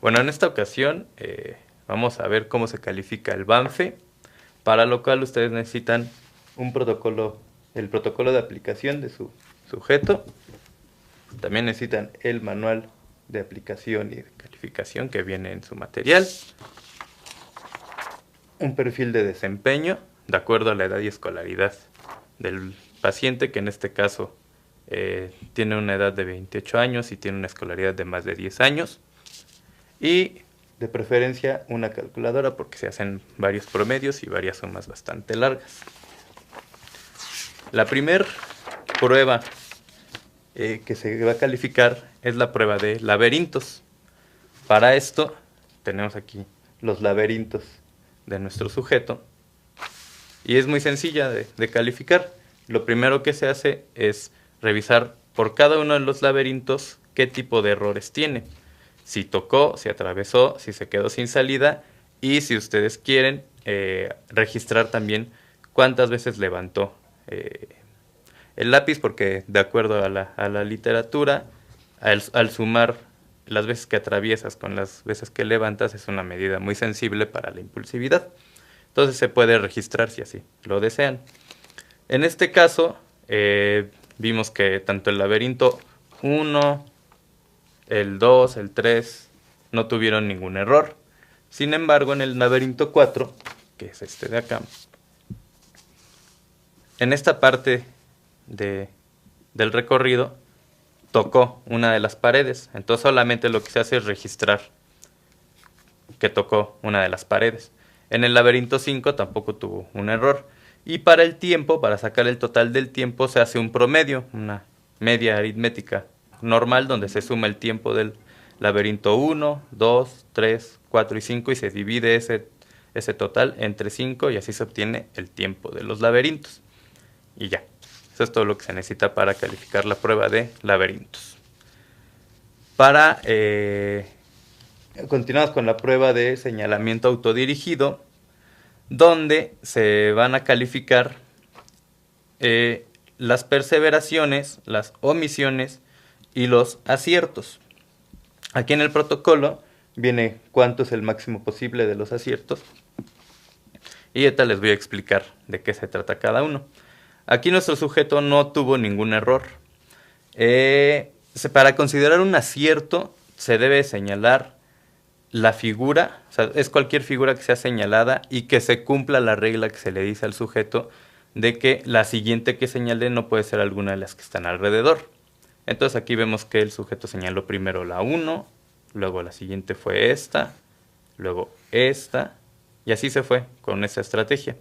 Bueno, en esta ocasión vamos a ver cómo se califica el Banfe, para lo cual ustedes necesitan un protocolo, el protocolo de aplicación de su sujeto. También necesitan el manual de aplicación y de calificación que viene en su material. Un perfil de desempeño de acuerdo a la edad y escolaridad del paciente, que en este caso tiene una edad de 28 años y tiene una escolaridad de más de 10 años. Y de preferencia una calculadora porque se hacen varios promedios y varias sumas bastante largas. La primera prueba que se va a calificar es la prueba de laberintos. Para esto tenemos aquí los laberintos de nuestro sujeto y es muy sencilla de calificar. Lo primero que se hace es revisar por cada uno de los laberintos qué tipo de errores tiene. Si tocó, si atravesó, si se quedó sin salida y si ustedes quieren registrar también cuántas veces levantó el lápiz, porque de acuerdo a la literatura, al sumar las veces que atraviesas con las veces que levantas es una medida muy sensible para la impulsividad. Entonces se puede registrar si así lo desean. En este caso, vimos que tanto el laberinto 1, el 2, el 3 no tuvieron ningún error. Sin embargo, en el laberinto 4, que es este de acá, en esta parte del recorrido tocó una de las paredes. Entonces solamente lo que se hace es registrar que tocó una de las paredes. En el laberinto 5 tampoco tuvo un error. Y para el tiempo, para sacar el total del tiempo, se hace un promedio, una media aritmética normal donde se suma el tiempo del laberinto 1, 2, 3, 4 y 5 y se divide ese total entre 5 y así se obtiene el tiempo de los laberintos. Y ya, eso es todo lo que se necesita para calificar la prueba de laberintos. Continuamos con la prueba de señalamiento autodirigido, donde se van a calificar las perseveraciones, las omisiones y los aciertos. Aquí en el protocolo viene cuánto es el máximo posible de los aciertos y ahorita les voy a explicar de qué se trata cada uno. Aquí nuestro sujeto no tuvo ningún error. Para considerar un acierto se debe señalar la figura, o sea, es cualquier figura que sea señalada y que se cumpla la regla que se le dice al sujeto de que la siguiente que señale no puede ser alguna de las que están alrededor. Entonces aquí vemos que el sujeto señaló primero la 1, luego la siguiente fue esta, luego esta, y así se fue con esa estrategia.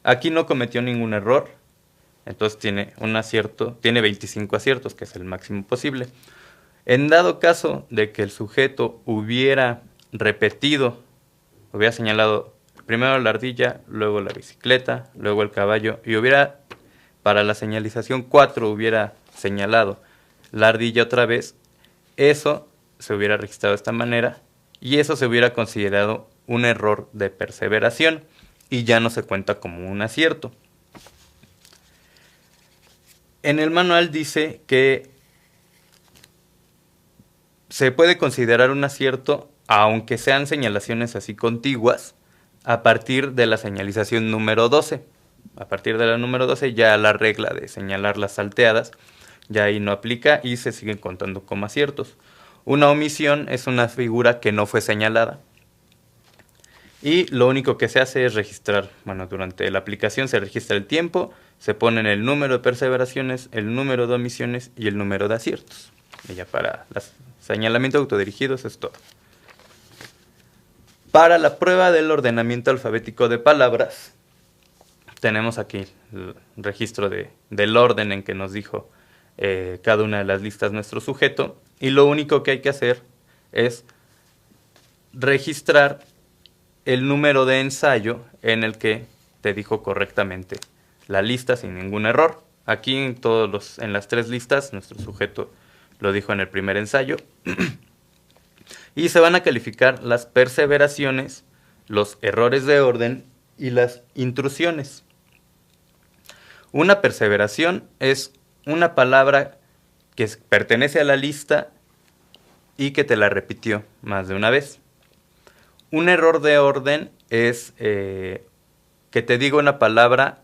Aquí no cometió ningún error, entonces tiene un acierto, tiene 25 aciertos, que es el máximo posible. En dado caso de que el sujeto hubiera repetido, hubiera señalado primero la ardilla, luego la bicicleta, luego el caballo, y hubiera, para la señalización 4, hubiera señalado la ardilla otra vez, eso se hubiera registrado de esta manera y eso se hubiera considerado un error de perseveración y ya no se cuenta como un acierto. En el manual dice que se puede considerar un acierto aunque sean señalaciones así contiguas a partir de la señalización número 12. A partir de la número 12 ya la regla de señalar las salteadas ya ahí no aplica y se siguen contando como aciertos. Una omisión es una figura que no fue señalada. Y lo único que se hace es registrar, bueno, durante la aplicación se registra el tiempo, se ponen el número de perseveraciones, el número de omisiones y el número de aciertos. Y ya para los señalamientos autodirigidos es todo. Para la prueba del ordenamiento alfabético de palabras, tenemos aquí el registro del orden en que nos dijo cada una de las listas nuestro sujeto, y lo único que hay que hacer es registrar el número de ensayo en el que te dijo correctamente la lista sin ningún error. Aquí en las 3 listas nuestro sujeto lo dijo en el primer ensayo. Y se van a calificar las perseveraciones, los errores de orden y las intrusiones. Una perseveración es una palabra que pertenece a la lista y que te la repitió más de una vez. Un error de orden es que te diga una palabra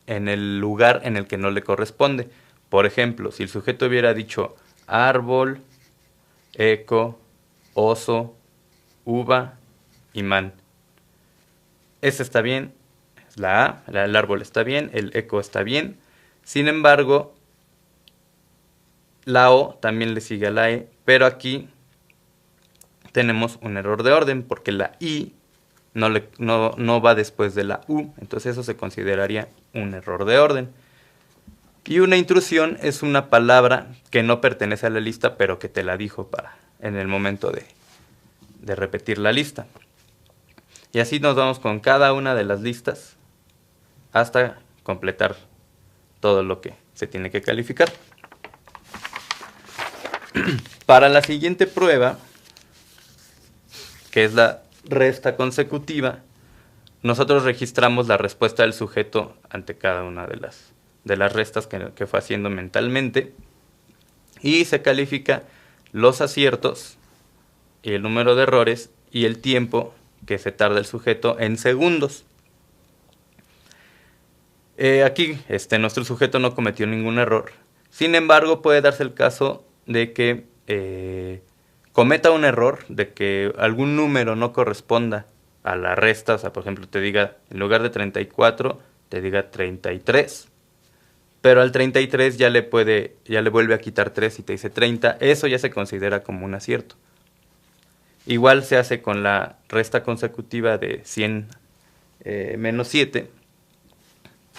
en el lugar en el que no le corresponde. Por ejemplo, si el sujeto hubiera dicho árbol, eco, oso, uva, imán. Ese está bien, es la A, el árbol está bien, el eco está bien. Sin embargo, la O también le sigue a la E, pero aquí tenemos un error de orden porque la I no va después de la U, entonces eso se consideraría un error de orden. Y una intrusión es una palabra que no pertenece a la lista, pero que te la dijo en el momento de repetir la lista. Y así nos vamos con cada una de las listas hasta completar todo lo que se tiene que calificar. Para la siguiente prueba, que es la resta consecutiva, nosotros registramos la respuesta del sujeto ante cada una de las restas que fue haciendo mentalmente y se califica los aciertos y el número de errores y el tiempo que se tarda el sujeto en segundos. Aquí nuestro sujeto no cometió ningún error. Sin embargo, puede darse el caso de que cometa un error, de que algún número no corresponda a la resta. O sea, por ejemplo, te diga, en lugar de 34, te diga 33. Pero al 33 ya le vuelve a quitar 3 y te dice 30. Eso ya se considera como un acierto. Igual se hace con la resta consecutiva de 100 menos 7.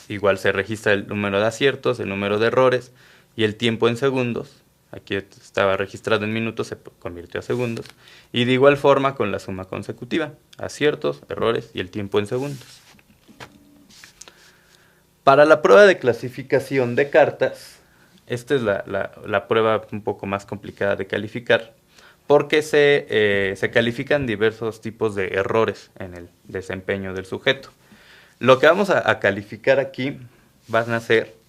Igual se registra el número de aciertos, el número de errores y el tiempo en segundos. Aquí estaba registrado en minutos, se convirtió a segundos. Y de igual forma con la suma consecutiva, aciertos, errores y el tiempo en segundos. Para la prueba de clasificación de cartas, esta es la prueba un poco más complicada de calificar, porque se califican diversos tipos de errores en el desempeño del sujeto. Lo que vamos a calificar aquí van a ser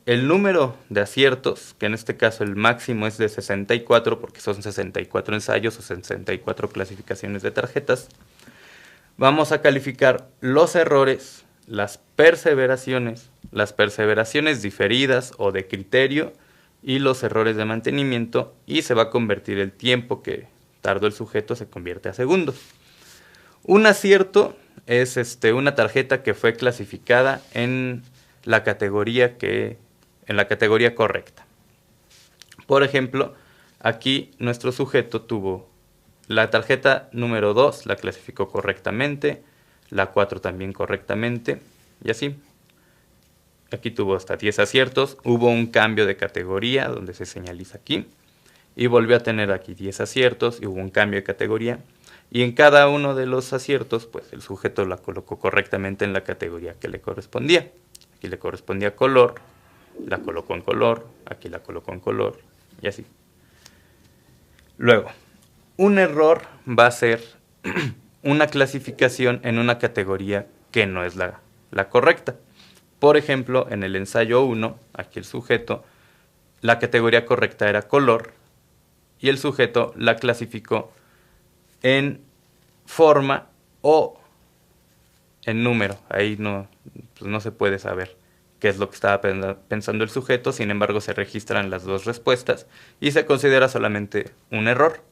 el número de aciertos, que en este caso el máximo es de 64, porque son 64 ensayos o 64 clasificaciones de tarjetas. Vamos a calificar los errores, las perseveraciones diferidas o de criterio y los errores de mantenimiento, y se va a convertir el tiempo que tardó el sujeto, se convierte a segundos. Un acierto es una tarjeta que fue clasificada en la categoría correcta. Por ejemplo, aquí nuestro sujeto tuvo la tarjeta número 2, la clasificó correctamente, la 4 también correctamente, y así. Aquí tuvo hasta 10 aciertos, hubo un cambio de categoría donde se señaliza aquí, y volvió a tener aquí 10 aciertos y hubo un cambio de categoría. Y en cada uno de los aciertos, pues el sujeto la colocó correctamente en la categoría que le correspondía. Aquí le correspondía color, la colocó en color, aquí la colocó en color, y así. Luego, un error va a ser una clasificación en una categoría que no es la correcta. Por ejemplo, en el ensayo 1, aquí el sujeto, la categoría correcta era color, y el sujeto la clasificó en forma o en número. Ahí no se puede saber qué es lo que estaba pensando el sujeto, sin embargo se registran las dos respuestas y se considera solamente un error.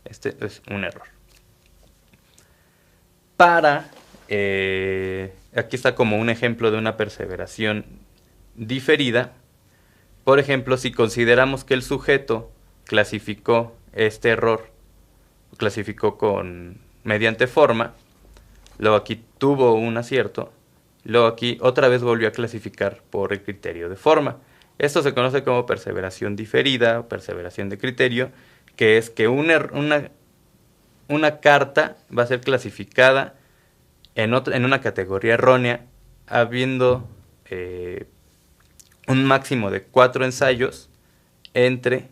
Este es un error. Aquí está como un ejemplo de una perseveración diferida. Por ejemplo, si consideramos que el sujeto clasificó este error, clasificó mediante forma, luego aquí tuvo un acierto, luego aquí otra vez volvió a clasificar por el criterio de forma. Esto se conoce como perseveración diferida o perseveración de criterio, que es que una carta va a ser clasificada en una categoría errónea, habiendo un máximo de 4 ensayos entre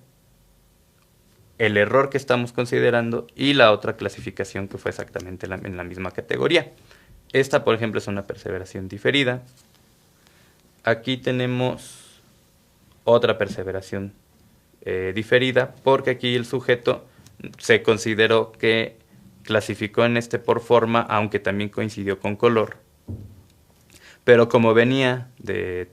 el error que estamos considerando y la otra clasificación que fue exactamente en la misma categoría. Esta, por ejemplo, es una perseveración diferida. Aquí tenemos otra perseveración diferida, porque aquí el sujeto se consideró que clasificó en este por forma, aunque también coincidió con color, pero como venía de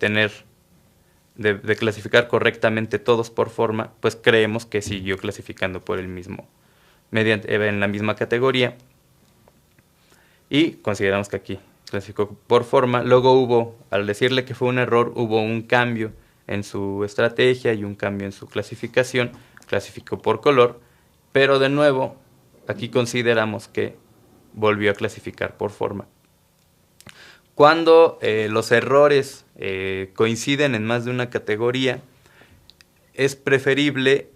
clasificar correctamente todos por forma, pues creemos que siguió clasificando por el mismo, en la misma categoría, y consideramos que aquí clasificó por forma. Luego al decirle que fue un error, hubo un cambio en su estrategia y un cambio en su clasificación, clasificó por color, pero de nuevo aquí consideramos que volvió a clasificar por forma. Cuando los errores coinciden en más de una categoría, es preferible,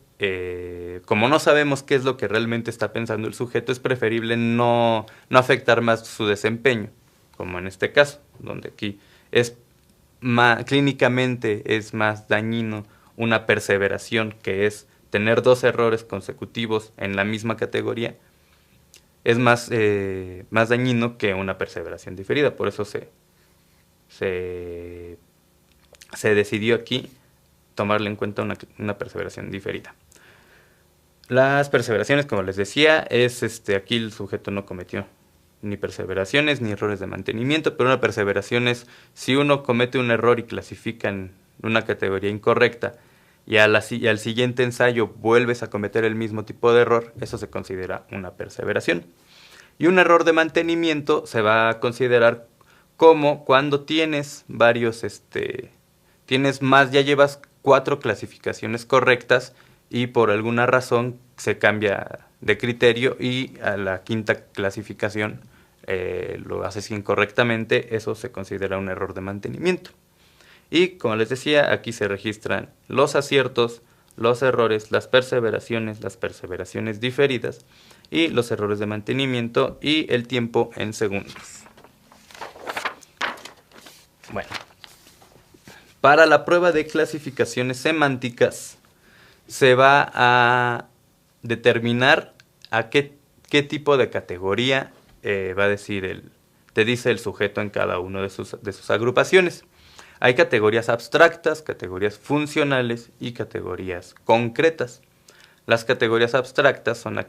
como no sabemos qué es lo que realmente está pensando el sujeto, es preferible no afectar más su desempeño, como en este caso, donde aquí clínicamente es más dañino una perseveración, que es tener 2 errores consecutivos en la misma categoría, es más dañino que una perseveración diferida. Por eso se decidió aquí tomarle en cuenta una perseveración diferida. Las perseveraciones, como les decía, aquí el sujeto no cometió ni perseveraciones ni errores de mantenimiento, pero una perseveración es si uno comete un error y clasifica en una categoría incorrecta y al siguiente ensayo vuelves a cometer el mismo tipo de error, eso se considera una perseveración. Y un error de mantenimiento se va a considerar como cuando tienes ya llevas 4 clasificaciones correctas y por alguna razón se cambia de criterio y a la 5ª clasificación lo haces incorrectamente, eso se considera un error de mantenimiento. Y como les decía, aquí se registran los aciertos, los errores, las perseveraciones diferidas y los errores de mantenimiento y el tiempo en segundos. Bueno, para la prueba de clasificaciones semánticas se va a determinar a qué tipo de categoría te dice el sujeto en cada uno de sus agrupaciones. Hay categorías abstractas, categorías funcionales y categorías concretas. Las categorías abstractas son las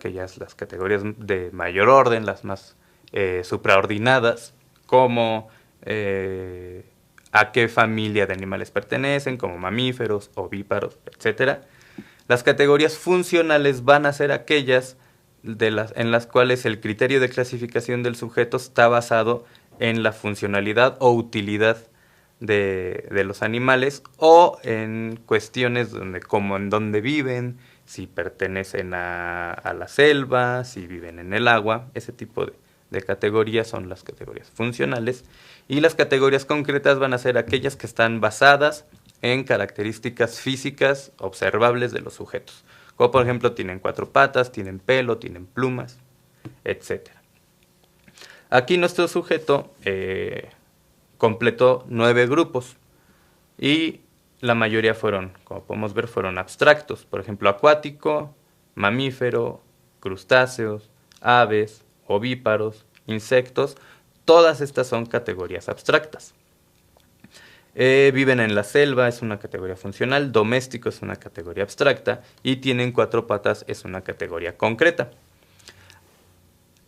categorías de mayor orden, las más supraordinadas, como a qué familia de animales pertenecen, como mamíferos, ovíparos, etc. Las categorías funcionales van a ser aquellas en las cuales el criterio de clasificación del sujeto está basado en la funcionalidad o utilidad de los animales, o en cuestiones como en dónde viven, si pertenecen a la selva, si viven en el agua. Ese tipo de categorías son las categorías funcionales, y las categorías concretas van a ser aquellas que están basadas en características físicas observables de los sujetos, como por ejemplo tienen 4 patas, tienen pelo, tienen plumas, etc. Aquí nuestro sujeto completó 9 grupos y la mayoría como podemos ver, fueron abstractos. Por ejemplo, acuático, mamífero, crustáceos, aves, ovíparos, insectos. Todas estas son categorías abstractas. Viven en la selva, es una categoría funcional. Doméstico es una categoría abstracta. Y tienen 4 patas, es una categoría concreta.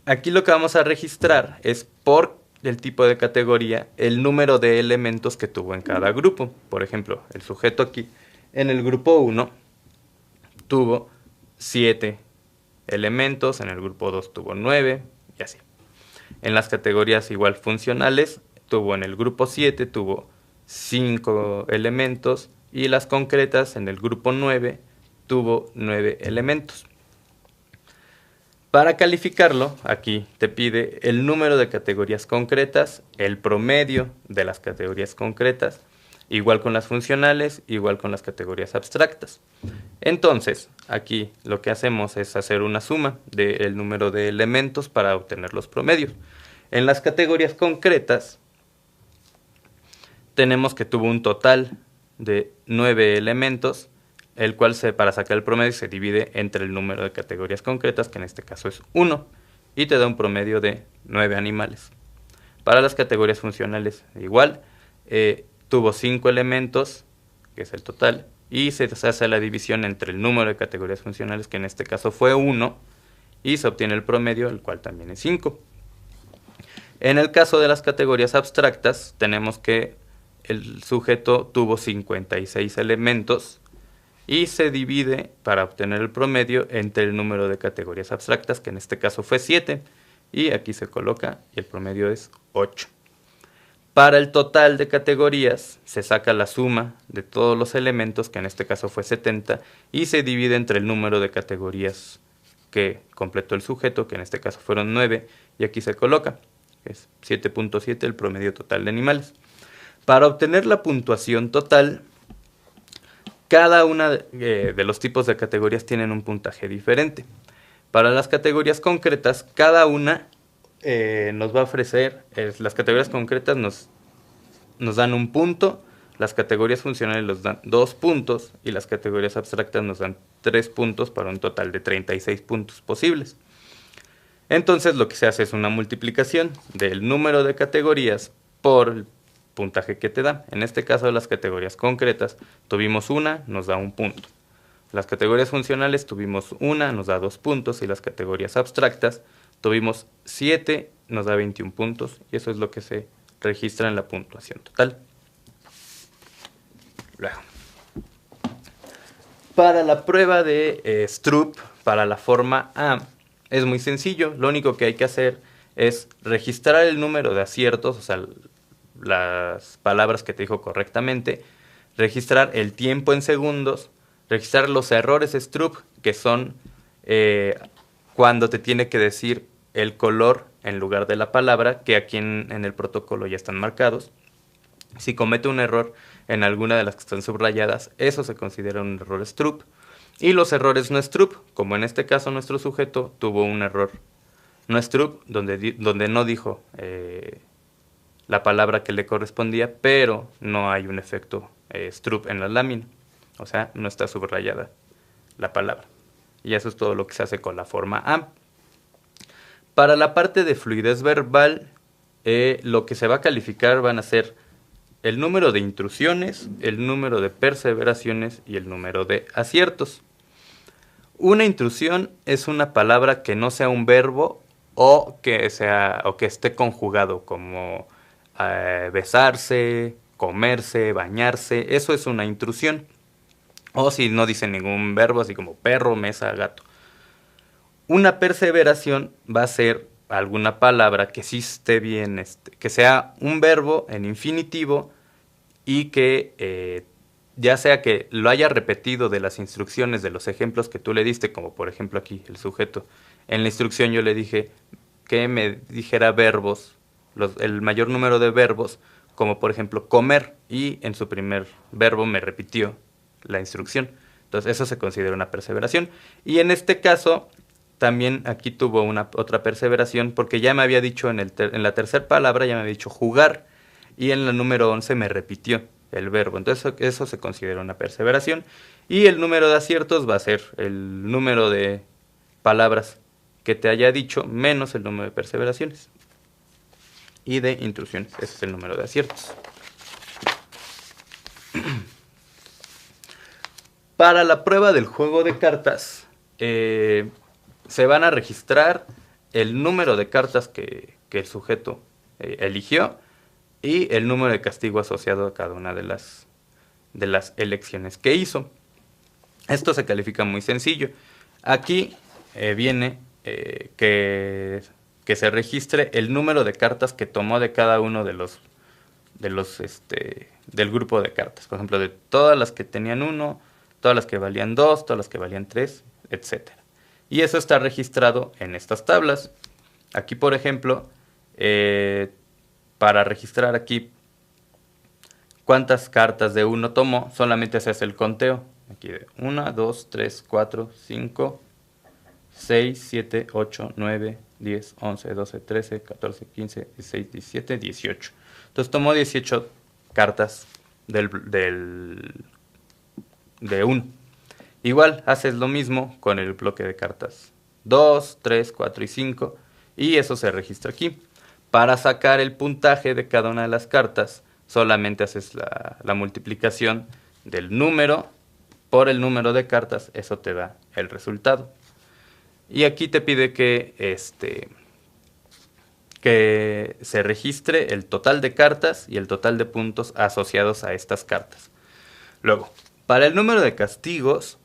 Aquí lo que vamos a registrar es, por el tipo de categoría, el número de elementos que tuvo en cada grupo. Por ejemplo, el sujeto aquí en el grupo 1 tuvo 7 elementos, en el grupo 2 tuvo 9 y así. En las categorías igual funcionales, en el grupo 7 tuvo 5 elementos, y las concretas en el grupo 9 tuvo 9 elementos. Para calificarlo, aquí te pide el número de categorías concretas, el promedio de las categorías concretas, igual con las funcionales, igual con las categorías abstractas. Entonces, aquí lo que hacemos es hacer una suma del número de elementos para obtener los promedios. En las categorías concretas, tenemos que tuvo un total de 9 elementos, el cual para sacar el promedio se divide entre el número de categorías concretas, que en este caso es 1, y te da un promedio de 9 animales. Para las categorías funcionales igual, tuvo 5 elementos, que es el total, y se hace la división entre el número de categorías funcionales, que en este caso fue 1, y se obtiene el promedio, el cual también es 5. En el caso de las categorías abstractas, tenemos que el sujeto tuvo 56 elementos y se divide para obtener el promedio entre el número de categorías abstractas, que en este caso fue 7, y aquí se coloca y el promedio es 8. Para el total de categorías se saca la suma de todos los elementos, que en este caso fue 70, y se divide entre el número de categorías que completó el sujeto, que en este caso fueron 9, y aquí se coloca, es 7.7 el promedio total de animales. Para obtener la puntuación total, cada una de los tipos de categorías tienen un puntaje diferente. Para las categorías concretas, cada una nos va a ofrecer, las categorías concretas nos dan un punto, las categorías funcionales nos dan 2 puntos y las categorías abstractas nos dan 3 puntos para un total de 36 puntos posibles. Entonces lo que se hace es una multiplicación del número de categorías por el puntaje que te da. En este caso las categorías concretas tuvimos una, nos da 1 punto. Las categorías funcionales tuvimos una, nos da 2 puntos, y las categorías abstractas tuvimos 7, nos da 21 puntos, y eso es lo que se registra en la puntuación total. Luego, para la prueba de Stroop, para la forma A, es muy sencillo. Lo único que hay que hacer es registrar el número de aciertos, o sea, las palabras que te dijo correctamente, registrar el tiempo en segundos, registrar los errores Stroop, que son cuando te tiene que decir el color en lugar de la palabra, que aquí en el protocolo ya están marcados. Si comete un error en alguna de las que están subrayadas, eso se considera un error Stroop. Y los errores no Stroop, como en este caso nuestro sujeto tuvo un error no Stroop, donde no dijo la palabra que le correspondía, pero no hay un efecto Stroop en la lámina. O sea, no está subrayada la palabra. Y eso es todo lo que se hace con la forma A. Para la parte de fluidez verbal, lo que se va a calificar van a ser el número de intrusiones, el número de perseveraciones y el número de aciertos. Una intrusión es una palabra que no sea un verbo o que esté conjugado, como besarse, comerse, bañarse. Eso es una intrusión. O si no dice ningún verbo, así como perro, mesa, gato. Una perseveración va a ser alguna palabra que sí esté bien, que sea un verbo en infinitivo y que ya sea que lo haya repetido de las instrucciones, de los ejemplos que tú le diste, como por ejemplo aquí el sujeto. En la instrucción yo le dije que me dijera verbos, el mayor número de verbos, como por ejemplo comer, y en su primer verbo me repitió la instrucción. Entonces eso se considera una perseveración. Y en este caso también aquí tuvo otra perseveración, porque ya me había dicho en la tercera palabra, ya me había dicho jugar, y en la número 11 me repitió el verbo. Entonces eso se considera una perseveración. Y el número de aciertos va a ser el número de palabras que te haya dicho menos el número de perseveraciones. Y de intrusiones, ese es el número de aciertos. Para la prueba del juego de cartas, se van a registrar el número de cartas que el sujeto eligió y el número de castigo asociado a cada una de las elecciones que hizo. Esto se califica muy sencillo. Aquí viene que se registre el número de cartas que tomó de cada uno del grupo de cartas. Por ejemplo, de todas las que tenían 1, todas las que valían 2, todas las que valían 3, etc. Y eso está registrado en estas tablas. Aquí, por ejemplo, para registrar aquí cuántas cartas de 1 tomó, solamente se hace el conteo. Aquí de 1, 2, 3, 4, 5, 6, 7, 8, 9, 10, 11, 12, 13, 14, 15, 16, 17, 18. Entonces tomó 18 cartas de 1. Igual haces lo mismo con el bloque de cartas 2, 3, 4 y 5, y eso se registra aquí. Para sacar el puntaje de cada una de las cartas, solamente haces la multiplicación del número por el número de cartas, eso te da el resultado. Y aquí te pide que se registre el total de cartas y el total de puntos asociados a estas cartas. Luego, para el número de castigos,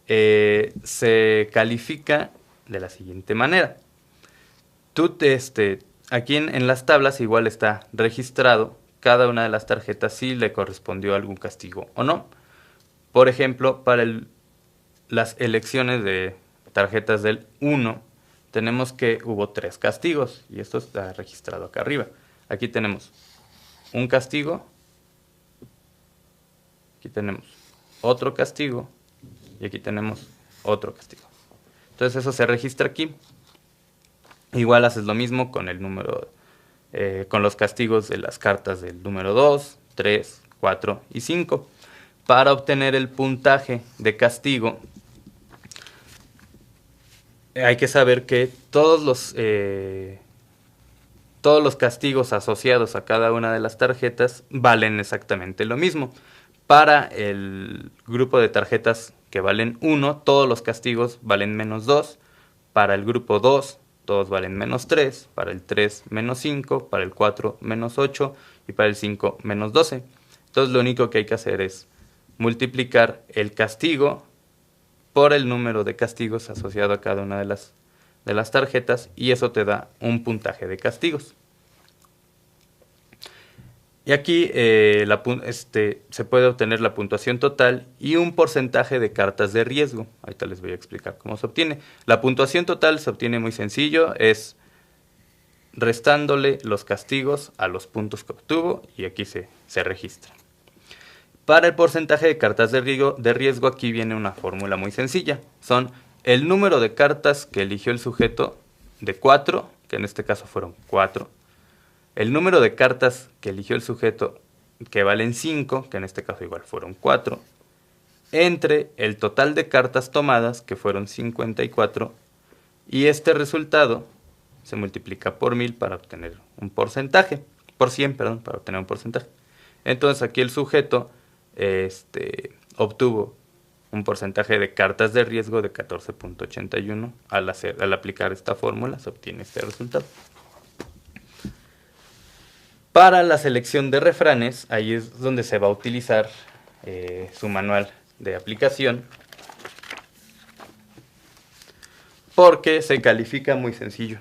se califica de la siguiente manera. Aquí en las tablas igual está registrado cada una de las tarjetas si le correspondió algún castigo o no. Por ejemplo, para las elecciones de tarjetas del 1, tenemos que hubo 3 castigos y esto está registrado acá arriba. Aquí tenemos un castigo, aquí tenemos otro castigo y aquí tenemos otro castigo. Entonces eso se registra aquí. Igual haces lo mismo con el número, con los castigos de las cartas del número 2, 3, 4 y 5. Para obtener el puntaje de castigo, hay que saber que todos los castigos asociados a cada una de las tarjetas valen exactamente lo mismo. Para el grupo de tarjetas que valen 1, todos los castigos valen menos 2. Para el grupo 2, todos valen menos 3. Para el 3, menos 5. Para el 4, menos 8. Y para el 5, menos 12. Entonces lo único que hay que hacer es multiplicar el castigo por el número de castigos asociado a cada una de las tarjetas y eso te da un puntaje de castigos. Y aquí se puede obtener la puntuación total y un porcentaje de cartas de riesgo. Ahorita les voy a explicar cómo se obtiene. La puntuación total se obtiene muy sencillo, es restándole los castigos a los puntos que obtuvo y aquí se registra. Para el porcentaje de cartas de riesgo aquí viene una fórmula muy sencilla. Son el número de cartas que eligió el sujeto de 4, que en este caso fueron 4. El número de cartas que eligió el sujeto que valen 5, que en este caso igual fueron 4. Entre el total de cartas tomadas, que fueron 54. Y este resultado se multiplica por 1000 para obtener un porcentaje. Por 100, perdón, para obtener un porcentaje. Entonces aquí el sujeto obtuvo un porcentaje de cartas de riesgo de 14.81. Al aplicar esta fórmula se obtiene este resultado. Para la selección de refranes, ahí es donde se va a utilizar su manual de aplicación, porque se califica muy sencillo.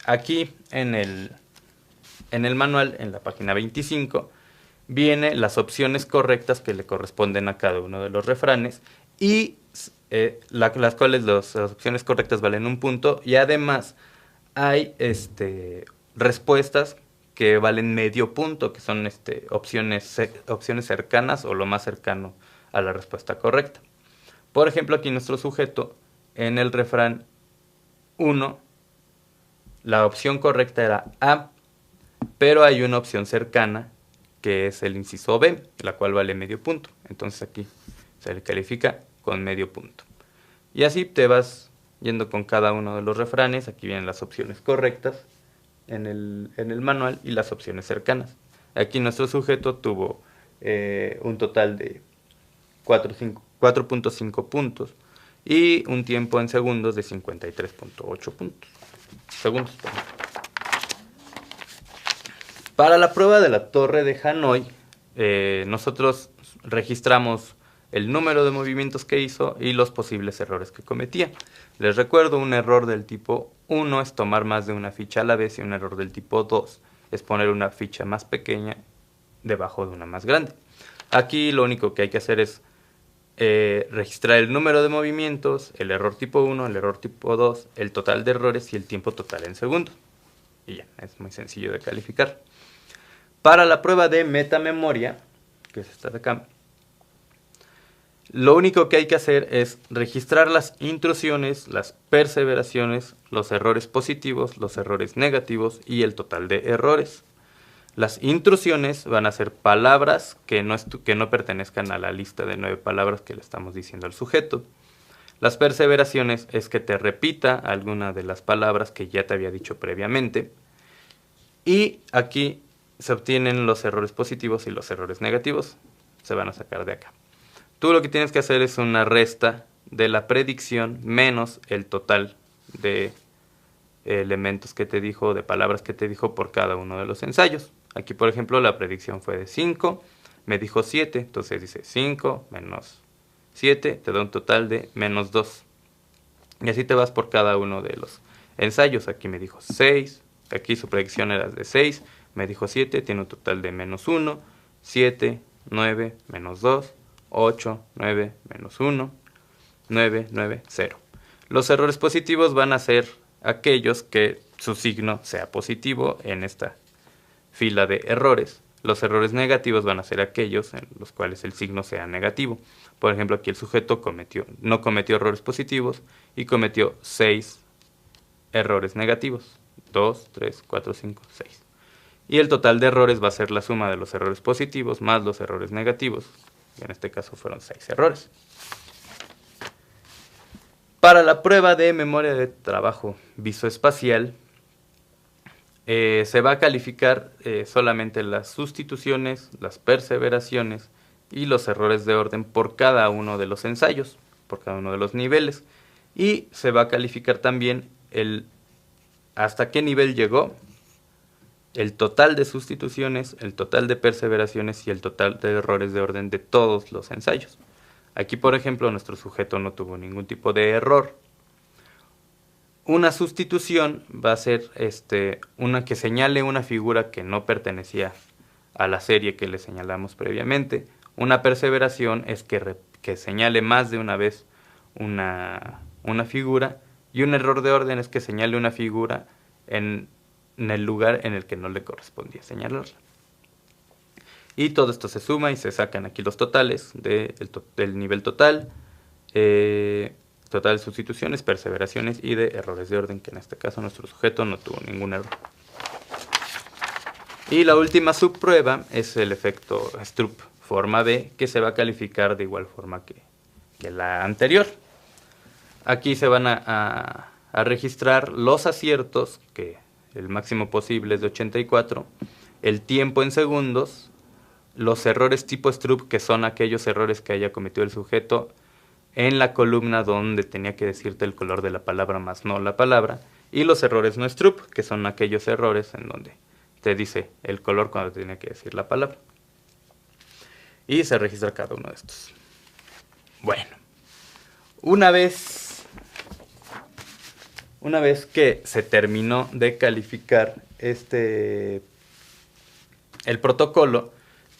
Aquí en el manual, en la página 25, viene las opciones correctas que le corresponden a cada uno de los refranes y las cuales las opciones correctas valen un punto y además hay respuestas que valen medio punto, que son opciones cercanas o lo más cercano a la respuesta correcta. Por ejemplo, aquí nuestro sujeto en el refrán 1, la opción correcta era A, pero hay una opción cercana que es el inciso B, la cual vale medio punto. Entonces aquí se le califica con medio punto. Y así te vas yendo con cada uno de los refranes. Aquí vienen las opciones correctas en el manual y las opciones cercanas. Aquí nuestro sujeto tuvo un total de 4.5 puntos y un tiempo en segundos de 53.8 segundos. Para la prueba de la Torre de Hanoi, nosotros registramos el número de movimientos que hizo y los posibles errores que cometía. Les recuerdo, un error del tipo 1 es tomar más de una ficha a la vez y un error del tipo 2 es poner una ficha más pequeña debajo de una más grande. Aquí lo único que hay que hacer es registrar el número de movimientos, el error tipo 1, el error tipo 2, el total de errores y el tiempo total en segundos. Y ya, es muy sencillo de calificar. Para la prueba de metamemoria, que es esta de acá, lo único que hay que hacer es registrar las intrusiones, las perseveraciones, los errores positivos, los errores negativos y el total de errores. Las intrusiones van a ser palabras que no pertenezcan a la lista de 9 palabras que le estamos diciendo al sujeto. Las perseveraciones es que te repita alguna de las palabras que ya te había dicho previamente. Y aquí se obtienen los errores positivos y los errores negativos. Se van a sacar de acá. Tú lo que tienes que hacer es una resta de la predicción menos el total de elementos que te dijo, de palabras que te dijo por cada uno de los ensayos. Aquí, por ejemplo, la predicción fue de 5, me dijo 7, entonces dice 5 menos 7, te da un total de menos 2. Y así te vas por cada uno de los ensayos. Aquí me dijo 6, aquí su predicción era de 6, me dijo 7, tiene un total de menos 1, 7, 9, menos 2, 8, 9, menos 1, 9, 9, 0. Los errores positivos van a ser aquellos que su signo sea positivo en esta fila de errores. Los errores negativos van a ser aquellos en los cuales el signo sea negativo. Por ejemplo, aquí el sujeto no cometió errores positivos y cometió 6 errores negativos. 2, 3, 4, 5, 6. Y el total de errores va a ser la suma de los errores positivos más los errores negativos. En este caso fueron 6 errores. Para la prueba de memoria de trabajo visoespacial, se va a calificar solamente las sustituciones, las perseveraciones y los errores de orden por cada uno de los ensayos, por cada uno de los niveles. Y se va a calificar también hasta qué nivel llegó, el total de sustituciones, el total de perseveraciones y el total de errores de orden de todos los ensayos. Aquí, por ejemplo, nuestro sujeto no tuvo ningún tipo de error. Una sustitución va a ser una que señale una figura que no pertenecía a la serie que le señalamos previamente. Una perseveración es que señale más de una vez una figura. Y un error de orden es que señale una figura en el lugar en el que no le correspondía señalarla. Y todo esto se suma y se sacan aquí los totales del nivel total, total de sustituciones, perseveraciones y de errores de orden, que en este caso nuestro sujeto no tuvo ningún error. Y la última subprueba es el efecto Stroop forma B, que se va a calificar de igual forma que la anterior. Aquí se van a registrar los aciertos, que el máximo posible es de 84, el tiempo en segundos, los errores tipo Stroop, que son aquellos errores que haya cometido el sujeto en la columna donde tenía que decirte el color de la palabra más no la palabra, y los errores no Stroop, que son aquellos errores en donde te dice el color cuando tenía que decir la palabra. Y se registra cada uno de estos. Bueno, una vez que se terminó de calificar el protocolo,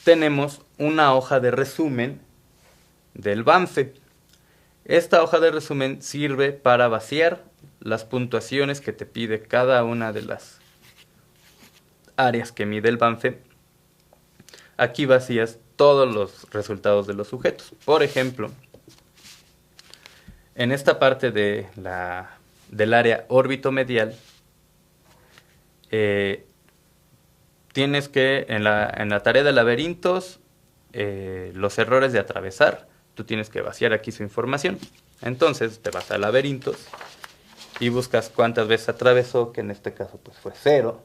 tenemos una hoja de resumen del Banfe. Esta hoja de resumen sirve para vaciar las puntuaciones que te pide cada una de las áreas que mide el Banfe. Aquí vacías todos los resultados de los sujetos. Por ejemplo, en esta parte del área órbitomedial, tienes que, en la tarea de laberintos, los errores de atravesar, tú tienes que vaciar aquí su información. Entonces te vas a laberintos y buscas cuántas veces atravesó, que en este caso pues fue 0.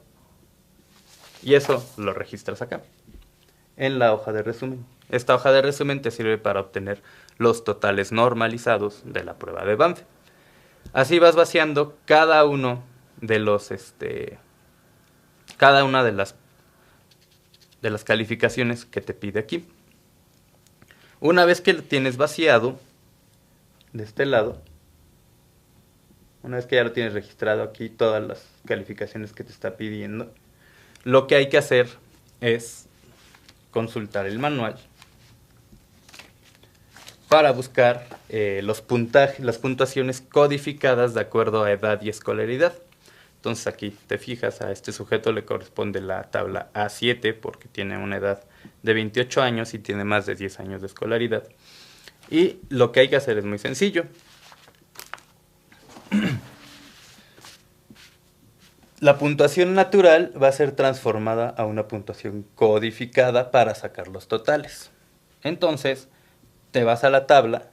Y eso lo registras acá, en la hoja de resumen. Esta hoja de resumen te sirve para obtener los totales normalizados de la prueba de Banfe. Así vas vaciando cada uno de los cada una de las calificaciones que te pide aquí. Una vez que lo tienes vaciado de este lado, una vez que ya lo tienes registrado aquí todas las calificaciones que te está pidiendo, lo que hay que hacer es consultar el manual para buscar las puntuaciones codificadas de acuerdo a edad y escolaridad. Entonces aquí te fijas, a este sujeto le corresponde la tabla A7 porque tiene una edad de 28 años y tiene más de 10 años de escolaridad. Y lo que hay que hacer es muy sencillo. La puntuación natural va a ser transformada a una puntuación codificada para sacar los totales. Entonces, te vas a la tabla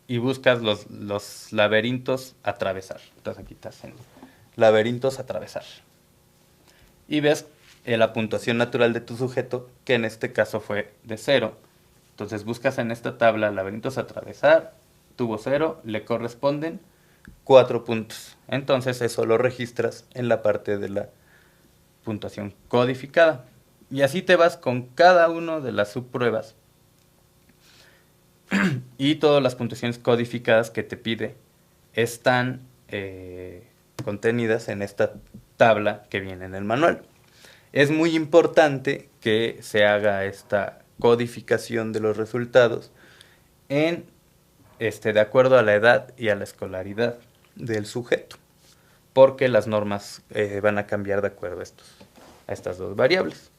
y buscas los laberintos atravesar. Entonces aquí estás en laberintos atravesar. Y ves la puntuación natural de tu sujeto, que en este caso fue de 0. Entonces buscas en esta tabla laberintos a atravesar, tubo 0, le corresponden 4 puntos. Entonces eso lo registras en la parte de la puntuación codificada. Y así te vas con cada una de las subpruebas y todas las puntuaciones codificadas que te pide están contenidas en esta tabla que viene en el manual. Es muy importante que se haga esta codificación de los resultados de acuerdo a la edad y a la escolaridad del sujeto, porque las normas van a cambiar de acuerdo a estas dos variables.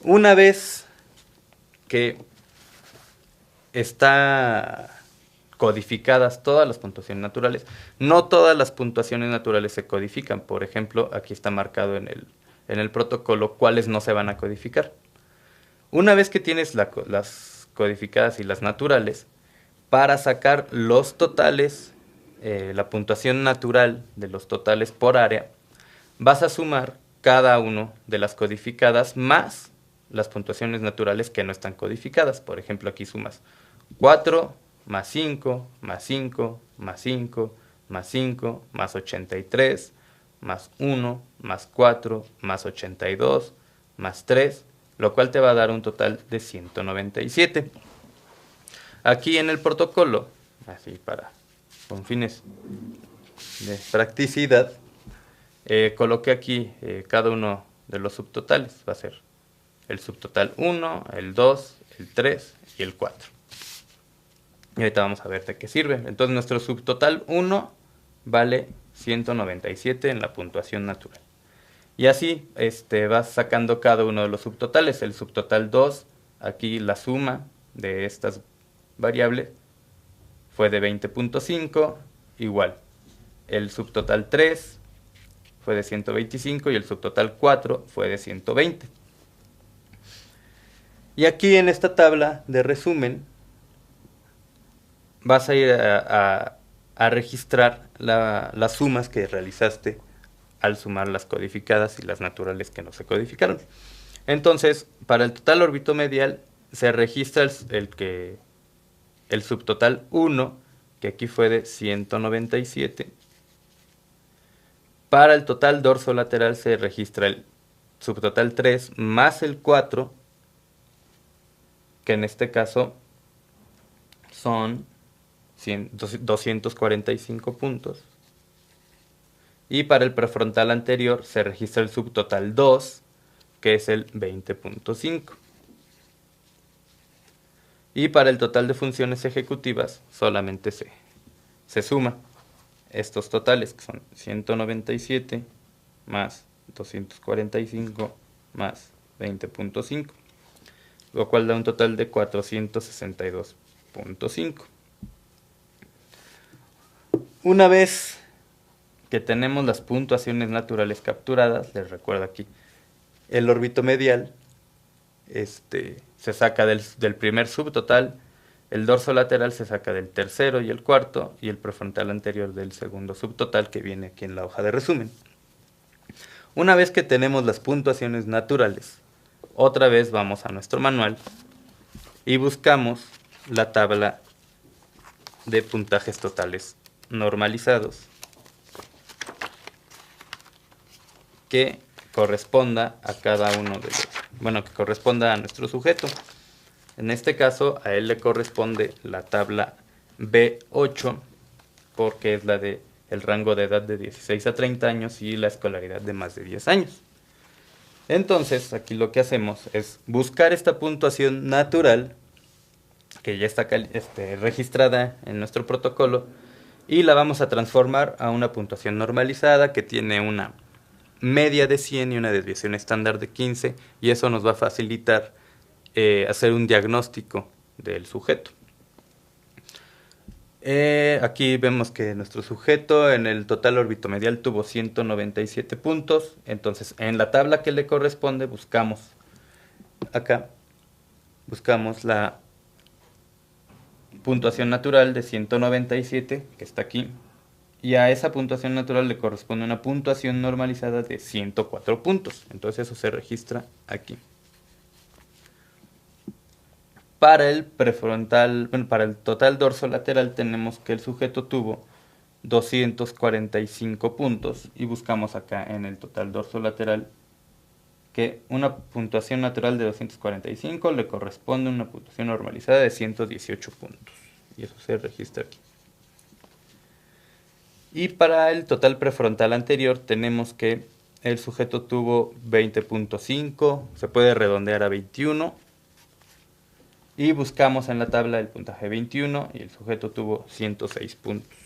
Una vez que están codificadas todas las puntuaciones naturales, no todas las puntuaciones naturales se codifican. Por ejemplo, aquí está marcado en el protocolo cuáles no se van a codificar. Una vez que tienes las codificadas y las naturales, para sacar los totales, la puntuación natural de los totales por área, vas a sumar cada uno de las codificadas más las puntuaciones naturales que no están codificadas. Por ejemplo, aquí sumas 4 más 5 más 5 más 5 más 5 más 83 más 1 más 4 más 82 más 3, lo cual te va a dar un total de 197. Aquí en el protocolo, así con fines de practicidad, coloqué aquí cada uno de los subtotales. Va a ser el subtotal 1, el 2, el 3 y el 4. Y ahorita vamos a ver de qué sirve. Entonces nuestro subtotal 1 vale 197 en la puntuación natural. Y así vas sacando cada uno de los subtotales. El subtotal 2, aquí la suma de estas variables fue de 20.5, igual. El subtotal 3 fue de 125 y el subtotal 4 fue de 120. Y aquí en esta tabla de resumen vas a ir a registrar las sumas que realizaste al sumar las codificadas y las naturales que no se codificaron. Entonces, para el total orbitomedial se registra el subtotal 1, que aquí fue de 197. Para el total dorsolateral se registra el subtotal 3 más el 4, que en este caso son 245 puntos. Y para el prefrontal anterior se registra el subtotal 2, que es el 20.5. Y para el total de funciones ejecutivas solamente se suma estos totales, que son 197 más 245 más 20.5, lo cual da un total de 462.5. Una vez que tenemos las puntuaciones naturales capturadas, les recuerdo aquí, el orbitomedial se saca del primer subtotal, el dorsolateral se saca del tercero y el cuarto, y el prefrontal anterior del segundo subtotal, que viene aquí en la hoja de resumen. Una vez que tenemos las puntuaciones naturales, otra vez vamos a nuestro manual y buscamos la tabla de puntajes totales normalizados que corresponda a cada uno de los, que corresponda a nuestro sujeto. En este caso a él le corresponde la tabla B8, porque es la de el rango de edad de 16 a 30 años y la escolaridad de más de 10 años. Entonces aquí lo que hacemos es buscar esta puntuación natural que ya está registrada en nuestro protocolo, y la vamos a transformar a una puntuación normalizada que tiene una media de 100 y una desviación estándar de 15, y eso nos va a facilitar hacer un diagnóstico del sujeto. Aquí vemos que nuestro sujeto en el total orbitomedial tuvo 197 puntos, entonces en la tabla que le corresponde buscamos la puntuación natural de 197, que está aquí, y a esa puntuación natural le corresponde una puntuación normalizada de 104 puntos. Entonces eso se registra aquí. Para el prefrontal, bueno, para el total dorsolateral tenemos que el sujeto tuvo 245 puntos y buscamos acá en el total dorsolateral que una puntuación natural de 245 le corresponde a una puntuación normalizada de 118 puntos. Y eso se registra aquí. Y para el total prefrontal anterior tenemos que el sujeto tuvo 20.5, se puede redondear a 21. Y buscamos en la tabla el puntaje 21 y el sujeto tuvo 106 puntos.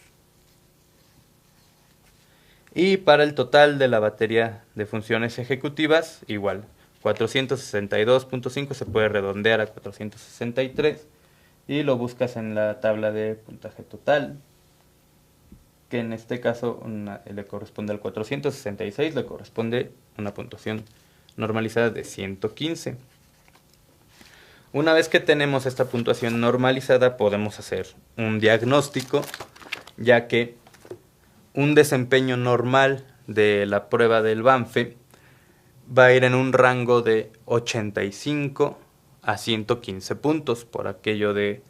Y para el total de la batería de funciones ejecutivas, igual, 462.5 se puede redondear a 463 y lo buscas en la tabla de puntaje total, que en este caso le corresponde al 466, le corresponde una puntuación normalizada de 115. Una vez que tenemos esta puntuación normalizada, podemos hacer un diagnóstico, ya que un desempeño normal de la prueba del Banfe va a ir en un rango de 85 a 115 puntos, por aquello de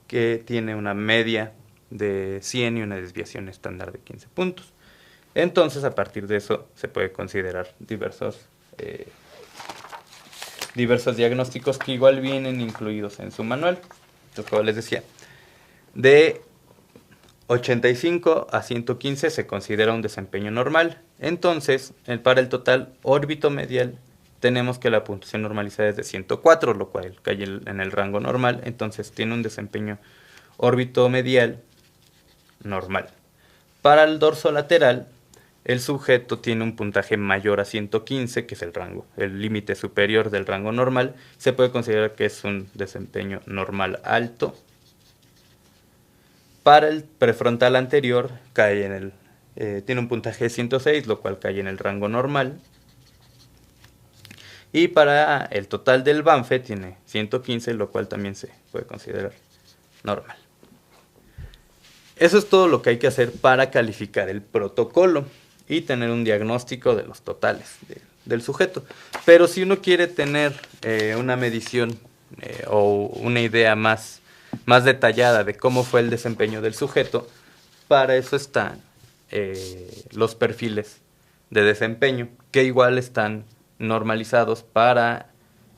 que tiene una media de 100 y una desviación estándar de 15 puntos. Entonces, a partir de eso, se puede considerar diversos diagnósticos que igual vienen incluidos en su manual. Entonces, como les decía, de 85 a 115 se considera un desempeño normal. Entonces, para el total órbito-medial, tenemos que la puntuación normalizada es de 104, lo cual cae en el rango normal. Entonces, tiene un desempeño órbito-medial normal. Para el dorso lateral, el sujeto tiene un puntaje mayor a 115, que es el rango, el límite superior del rango normal. Se puede considerar que es un desempeño normal alto. Para el prefrontal anterior cae en tiene un puntaje de 106, lo cual cae en el rango normal. Y para el total del Banfe tiene 115, lo cual también se puede considerar normal. Eso es todo lo que hay que hacer para calificar el protocolo y tener un diagnóstico de los totales del sujeto. Pero si uno quiere tener una medición o una idea más detallada de cómo fue el desempeño del sujeto, para eso están los perfiles de desempeño, que igual están normalizados para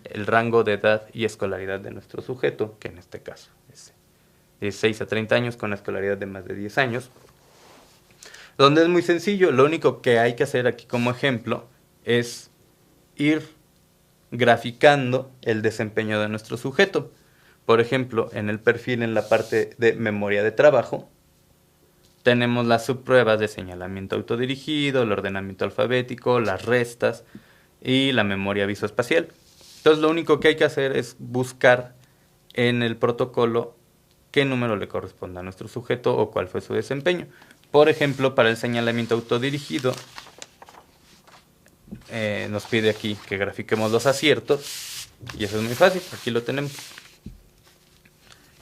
el rango de edad y escolaridad de nuestro sujeto, que en este caso es 16 a 30 años con la escolaridad de más de 10 años, donde es muy sencillo. Lo único que hay que hacer aquí como ejemplo es ir graficando el desempeño de nuestro sujeto. Por ejemplo, en el perfil, en la parte de memoria de trabajo, tenemos las subpruebas de señalamiento autodirigido, el ordenamiento alfabético, las restas y la memoria visoespacial. Entonces, lo único que hay que hacer es buscar en el protocolo qué número le corresponde a nuestro sujeto o cuál fue su desempeño. Por ejemplo, para el señalamiento autodirigido, nos pide aquí que grafiquemos los aciertos, y eso es muy fácil, aquí lo tenemos.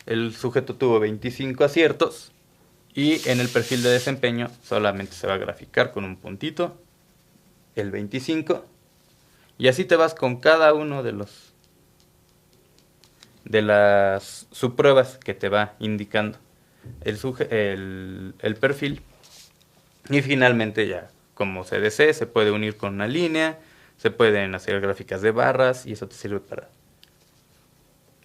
El sujeto tuvo 25 aciertos, y en el perfil de desempeño solamente se va a graficar con un puntito el 25, y así te vas con cada uno de las subpruebas que te va indicando el perfil. Y finalmente, ya como se desee, se puede unir con una línea, se pueden hacer gráficas de barras, y eso te sirve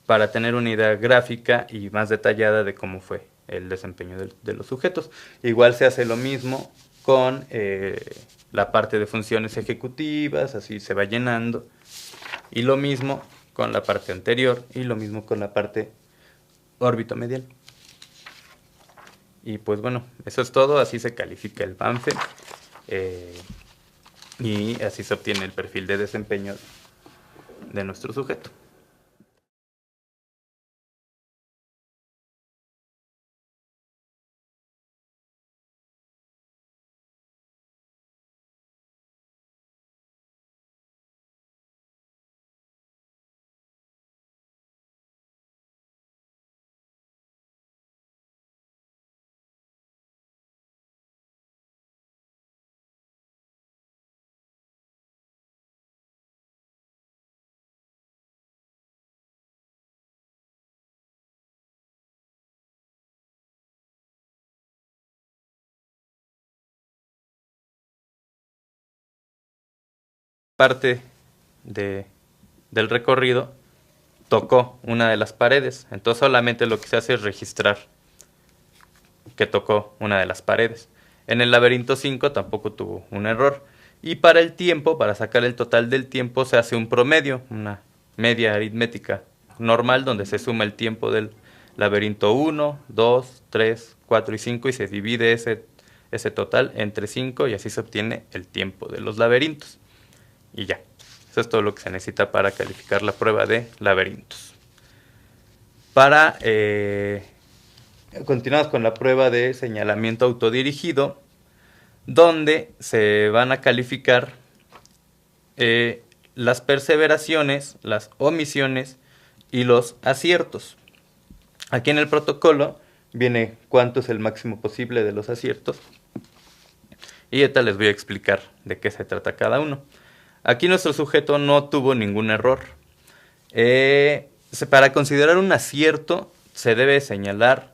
para tener una idea gráfica y más detallada de cómo fue el desempeño de los sujetos. Igual se hace lo mismo con la parte de funciones ejecutivas, así se va llenando, y lo mismo con la parte anterior, y lo mismo con la parte órbito medial. Y pues bueno, eso es todo, así se califica el Banfe y así se obtiene el perfil de desempeño de nuestro sujeto. parte del recorrido tocó una de las paredes. Entonces solamente lo que se hace es registrar que tocó una de las paredes. En el laberinto 5 tampoco tuvo un error. Y para el tiempo, para sacar el total del tiempo, se hace un promedio, una media aritmética normal, donde se suma el tiempo del laberinto 1, 2, 3, 4 y 5 y se divide ese total entre 5 y así se obtiene el tiempo de los laberintos. Y ya, eso es todo lo que se necesita para calificar la prueba de laberintos. Continuamos con la prueba de señalamiento autodirigido, donde se van a calificar las perseveraciones, las omisiones y los aciertos. Aquí en el protocolo viene cuánto es el máximo posible de los aciertos y ahorita les voy a explicar de qué se trata cada uno. Aquí nuestro sujeto no tuvo ningún error. Para considerar un acierto se debe señalar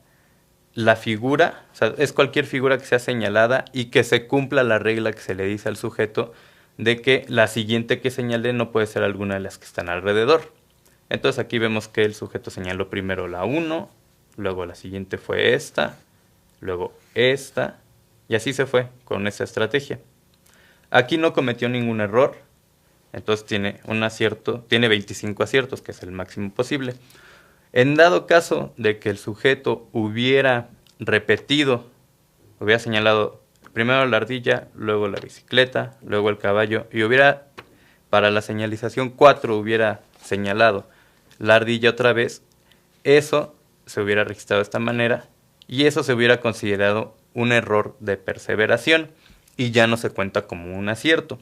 la figura, o sea, es cualquier figura que sea señalada y que se cumpla la regla que se le dice al sujeto de que la siguiente que señale no puede ser alguna de las que están alrededor. Entonces aquí vemos que el sujeto señaló primero la 1, luego la siguiente fue esta, luego esta, y así se fue con esa estrategia. Aquí no cometió ningún error, entonces tiene un acierto, tiene 25 aciertos, que es el máximo posible. En dado caso de que el sujeto hubiera repetido, hubiera señalado primero la ardilla, luego la bicicleta, luego el caballo, y hubiera, para la señalización 4, hubiera señalado la ardilla otra vez, eso se hubiera registrado de esta manera, y eso se hubiera considerado un error de perseveración, y ya no se cuenta como un acierto.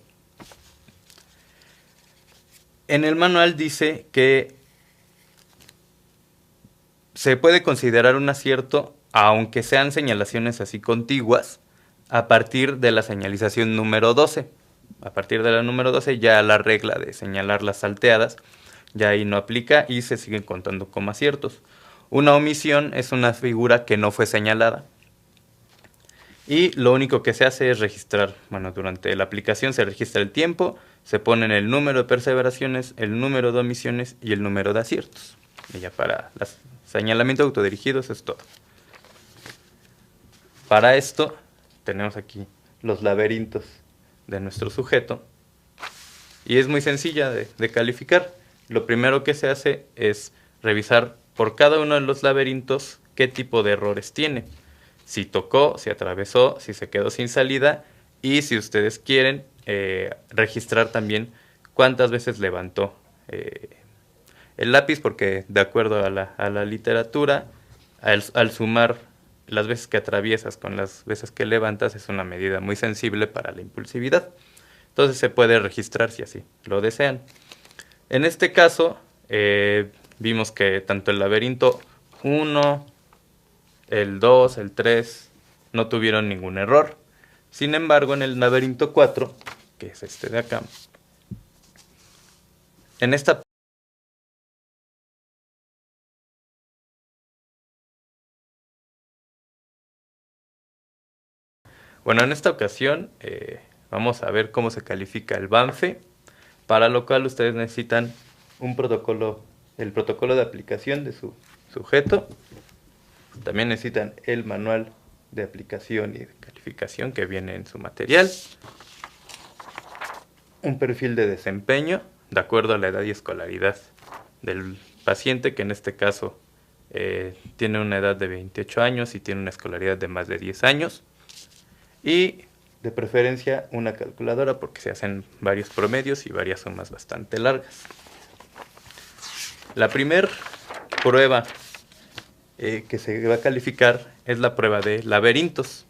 En el manual dice que se puede considerar un acierto, aunque sean señalaciones así contiguas, a partir de la señalización número 12. A partir de la número 12 ya la regla de señalar las salteadas ya ahí no aplica y se siguen contando como aciertos. Una omisión es una figura que no fue señalada. Y lo único que se hace es registrar, bueno, durante la aplicación se registra el tiempo, se ponen el número de perseveraciones, el número de omisiones y el número de aciertos. Y ya para los señalamientos autodirigidos es todo. Para esto tenemos aquí los laberintos de nuestro sujeto y es muy sencilla de calificar. Lo primero que se hace es revisar por cada uno de los laberintos qué tipo de errores tiene. Si tocó, si atravesó, si se quedó sin salida y si ustedes quieren registrar también cuántas veces levantó el lápiz, porque de acuerdo a la literatura, al sumar las veces que atraviesas con las veces que levantas es una medida muy sensible para la impulsividad. Entonces se puede registrar si así lo desean. En este caso, vimos que tanto el laberinto 1, el 2, el 3 no tuvieron ningún error. Sin embargo, en el laberinto 4, que es este de acá, en esta Bueno, en esta ocasión vamos a ver cómo se califica el Banfe, para lo cual ustedes necesitan un protocolo, el protocolo de aplicación de su sujeto. También necesitan el manual de aplicación y de calificación que viene en su material. Un perfil de desempeño de acuerdo a la edad y escolaridad del paciente, que en este caso tiene una edad de 28 años y tiene una escolaridad de más de 10 años. Y de preferencia una calculadora porque se hacen varios promedios y varias sumas bastante largas. La primera prueba que se va a calificar es la prueba de laberintos.